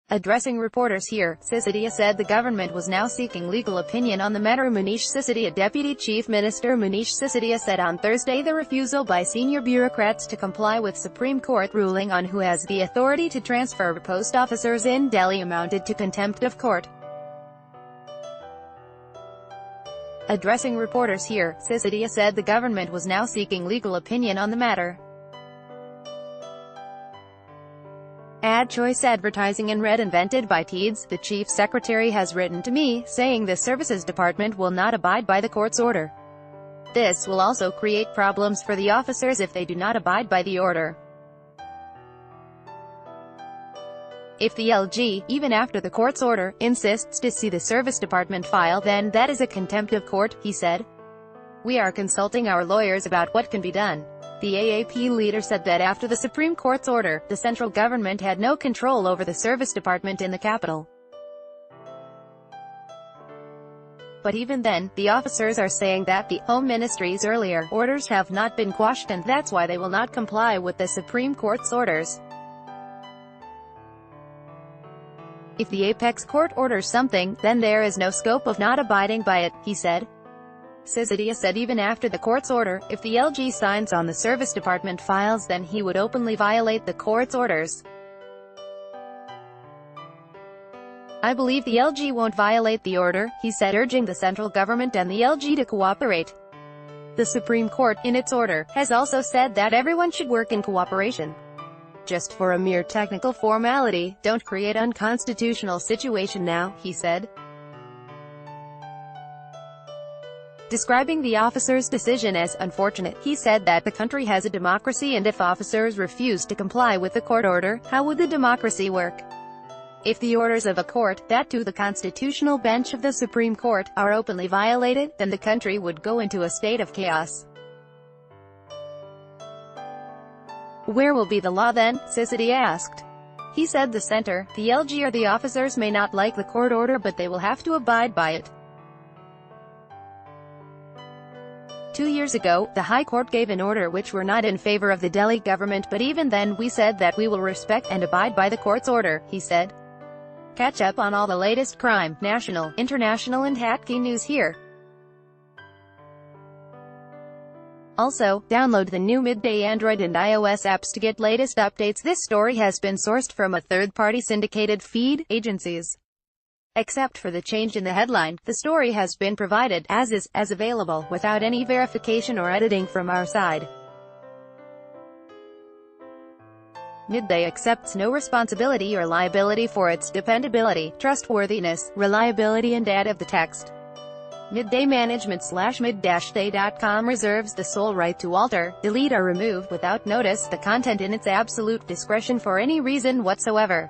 Addressing reporters here, Sisodia said the government was now seeking legal opinion on the matter. Manish Sisodia Deputy Chief Minister Manish Sisodia said on Thursday the refusal by senior bureaucrats to comply with Supreme Court ruling on who has the authority to transfer post officers in Delhi amounted to contempt of court. Addressing reporters here, Sisodia said the government was now seeking legal opinion on the matter. Ad choice advertising and red invented by Teeds. The chief secretary has written to me, saying the services department will not abide by the court's order. This will also create problems for the officers if they do not abide by the order. If the LG, even after the court's order, insists to see the service department file, then that is a contempt of court, he said. We are consulting our lawyers about what can be done. The AAP leader said that after the Supreme Court's order, the central government had no control over the service department in the capital. But even then, the officers are saying that the Home Ministry's earlier orders have not been quashed and that's why they will not comply with the Supreme Court's orders. If the apex court orders something, then there is no scope of not abiding by it, he said. Sisodia said even after the court's order, if the LG signs on the service department files then he would openly violate the court's orders. I believe the LG won't violate the order, he said, urging the central government and the LG to cooperate. The Supreme Court, in its order, has also said that everyone should work in cooperation. Just for a mere technical formality, don't create unconstitutional situation now, he said. Describing the officers' decision as unfortunate, he said that the country has a democracy and if officers refuse to comply with the court order, how would the democracy work? If the orders of a court, that to the constitutional bench of the Supreme Court, are openly violated, then the country would go into a state of chaos. Where will be the law then? Sisodia asked. He said the center, the LG or the officers may not like the court order but they will have to abide by it. 2 years ago, the High Court gave an order which were not in favor of the Delhi government but even then we said that we will respect and abide by the court's order, he said. Catch up on all the latest crime, national, international and hacky news here. Also, download the new Midday Android and iOS apps to get latest updates. This story has been sourced from a third-party syndicated feed agencies. Except for the change in the headline, the story has been provided as is, as available, without any verification or editing from our side. Midday accepts no responsibility or liability for its dependability, trustworthiness, reliability and date of the text. Midday Management/mid-day.com reserves the sole right to alter, delete or remove without notice the content in its absolute discretion for any reason whatsoever.